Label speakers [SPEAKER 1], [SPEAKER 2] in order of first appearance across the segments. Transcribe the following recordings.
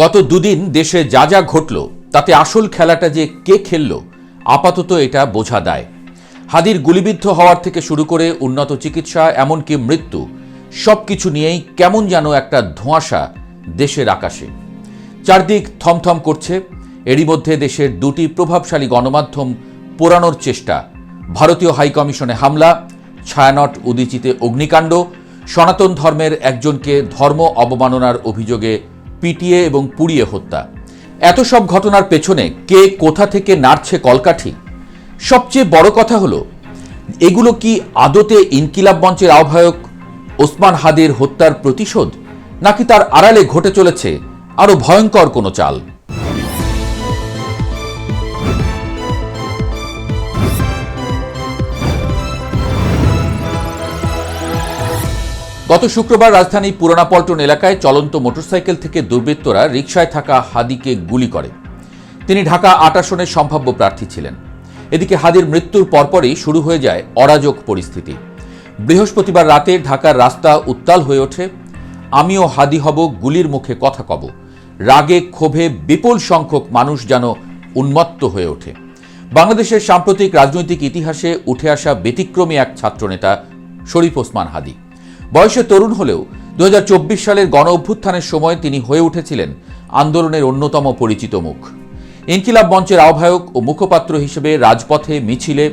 [SPEAKER 1] গত দুদিন দেশে যা যা ঘটল তাতে আসল খেলাটা যে কে খেলল আপাতত এটা বোঝা দায়। হাদির গুলিবিদ্ধ হওয়ার থেকে শুরু করে উন্নত চিকিৎসা এমনকি মৃত্যু সবকিছু নিয়েই কেমন যেন একটা ধোঁয়াশা দেশের আকাশে। চারদিক থমথম করছে। এরই মধ্যে দেশের দুটি প্রভাবশালী গণমাধ্যম পোড়ানোর চেষ্টা, ভারতীয় হাইকমিশনে হামলা, ছায়ানট উদীচিতে অগ্নিকাণ্ড, সনাতন ধর্মের একজনকে ধর্ম অবমাননার অভিযোগে পিটিয়ে এবং পুড়িয়ে হত্যা। এত সব ঘটনার পেছনে কে কোথা থেকে নাড়ছে কলকাঠি? সবচেয়ে বড় কথা হলো, এগুলো কি আদতে ইনকিলাব মঞ্চের আহ্বায়ক ওসমান হাদির হত্যার প্রতিশোধ, নাকি তার আড়ালে ঘটে চলেছে আরো ভয়ঙ্কর কোনো চাল? গত শুক্রবার রাজধানীর পুরানা পল্টন এলাকায় চলন্ত মোটরসাইকেল থেকে দুর্বৃত্তরা রিকশায় থাকা হাদিকে গুলি করে। তিনি ঢাকা ৮ আসনের সম্ভাব্য প্রার্থী ছিলেন। এদিকে হাদির মৃত্যুর পরপরই শুরু হয়ে যায় অরাজক পরিস্থিতি। বৃহস্পতিবার রাতে ঢাকার রাস্তা উত্তাল হয়ে ওঠে। আমিও হাদি হব, গুলির মুখে কথা কব, রাগে ক্ষোভে বিপুল সংখ্যক মানুষ যেন উন্মত্ত হয়ে ওঠে। বাংলাদেশের সাম্প্রতিক রাজনৈতিক ইতিহাসে উঠে আসা ব্যতিক্রমী এক ছাত্রনেতা শরীফ ওসমান হাদি। বয়সে তরুণ হলেও ২০২৪ সালের গণ অভ্যুত্থানের সময় তিনি হয়ে উঠেছিলেন আন্দোলনের অন্যতম পরিচিত মুখ। ইনকিলাব মঞ্চের আহ্বায়ক ও মুখপাত্র হিসেবে রাজপথে, মিছিলে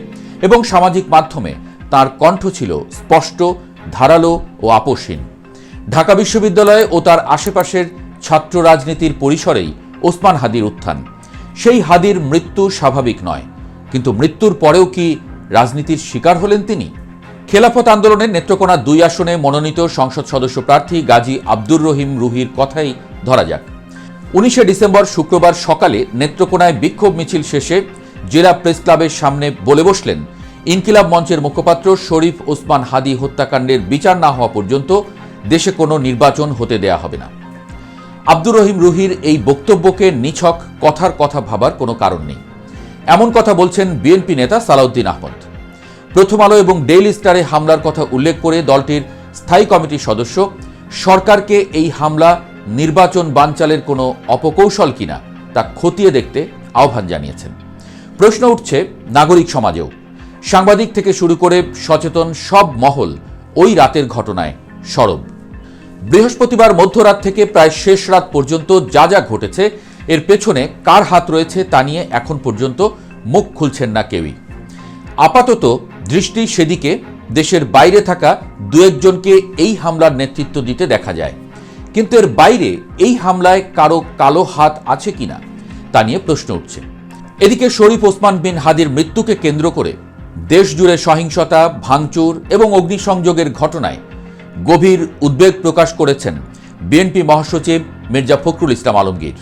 [SPEAKER 1] এবং সামাজিক মাধ্যমে তার কণ্ঠ ছিল স্পষ্ট, ধারালো ও আপোষহীন। ঢাকা বিশ্ববিদ্যালয়ে ও তার আশেপাশের ছাত্র রাজনীতির পরিসরেই ওসমান হাদির উত্থান। সেই হাদির মৃত্যু স্বাভাবিক নয়, কিন্তু মৃত্যুর পরেও কি রাজনীতির শিকার হলেন তিনি? খেলাফত আন্দোলনের নেত্রকোনা ২ আসনে মনোনীত সংসদ সদস্য প্রার্থী গাজী আব্দুর রহিম রুহির কথাই ধরা যাক। ১৯ ডিসেম্বর শুক্রবার সকালে নেত্রকোনায় বিক্ষোভ মিছিল শেষে জেলা প্রেস ক্লাবের সামনে বলে বসলেন, ইনকিলাব মঞ্চের মুখপাত্র শরীফ ওসমান হাদি হত্যাকাণ্ডের বিচার না হওয়া পর্যন্ত দেশে কোনো নির্বাচন হতে দেয়া হবে না। আব্দুর রহিম রুহির এই বক্তব্যকে নিছক কথার কথা ভাবার কোনো কারণ নেই। এমন কথা বলছেন বিএনপি নেতা সালাউদ্দিন আহমদ। প্রথম আলো এবং ডেইলি স্টারে হামলার কথা উল্লেখ করে দলটির স্থায়ী কমিটির সদস্য সরকারকে এই হামলা নির্বাচন বানচালের কোনো অপকৌশল কিনা তা খতিয়ে দেখতে আহ্বান জানিয়েছেন। প্রশ্ন উঠছে নাগরিক সমাজেও। সাংবাদিক থেকে শুরু করে সচেতন সব মহল ওই রাতের ঘটনায় সরব। বৃহস্পতিবার মধ্যরাত থেকে প্রায় শেষ রাত পর্যন্ত যা যা ঘটেছে এর পেছনে কার হাত রয়েছে তা নিয়ে এখন পর্যন্ত মুখ খুলছেন না কেউই। আপাতত দৃষ্টি সেদিকে। দেশের বাইরে থাকা দু একজনকে এই হামলার নেতৃত্ব দিতে দেখা যায়, কিন্তু এর বাইরে এই হামলায় কারো কালো হাত আছে কিনা তা নিয়ে প্রশ্ন উঠছে। এদিকে শরীফ ওসমান বিন হাদির মৃত্যুকে কেন্দ্র করে দেশ জুড়ে সহিংসতা, ভাঙচুর এবং অগ্নিসংযোগের ঘটনায় গভীর উদ্বেগ প্রকাশ করেছেন বিএনপি মহাসচিব মির্জা ফখরুল ইসলাম আলমগীর।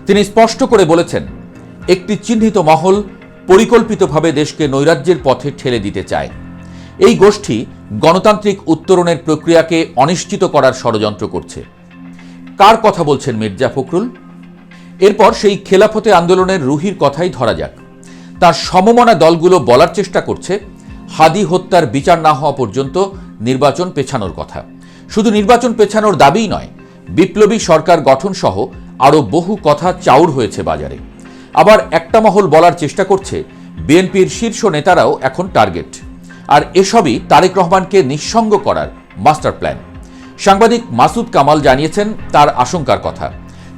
[SPEAKER 1] তিনি স্পষ্ট করে বলেছেন, একটি চিহ্নিত মহল পরিকল্পিতভাবে দেশকে নৈরাজ্যের পথে ঠেলে দিতে চায়। এই গোষ্ঠী গণতান্ত্রিক উত্তরণের প্রক্রিয়াকে অনিশ্চিত করার ষড়যন্ত্র করছে। কার কথা বলছেন মির্জা ফখরুল? এরপর সেই খেলাফতে আন্দোলনের রুহির কথাই ধরা যাক। তার সমমনা দলগুলো বলার চেষ্টা করছে হাদি হত্যার বিচার না হওয়া পর্যন্ত নির্বাচন পেছানোর কথা। শুধু নির্বাচন পেছানোর দাবিই নয়, বিপ্লবী সরকার গঠন সহ আরও বহু কথা চাউর হয়েছে বাজারে। আবার একটা মহল বলার চেষ্টা করছে বিএনপির শীর্ষ নেতারাও এখন টার্গেট, আর এসবই তারেক রহমানকে নিঃসঙ্গ করার মাস্টার প্ল্যান। সাংবাদিক মাসুদ কামাল জানিয়েছেন তার আশঙ্কার কথা,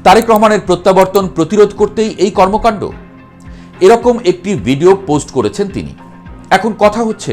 [SPEAKER 1] তারেক রহমানের প্রত্যাবর্তন প্রতিরোধ করতেই এই কর্মকাণ্ড। এরকম একটি ভিডিও পোস্ট করেছেন তিনি। এখন কথা হচ্ছে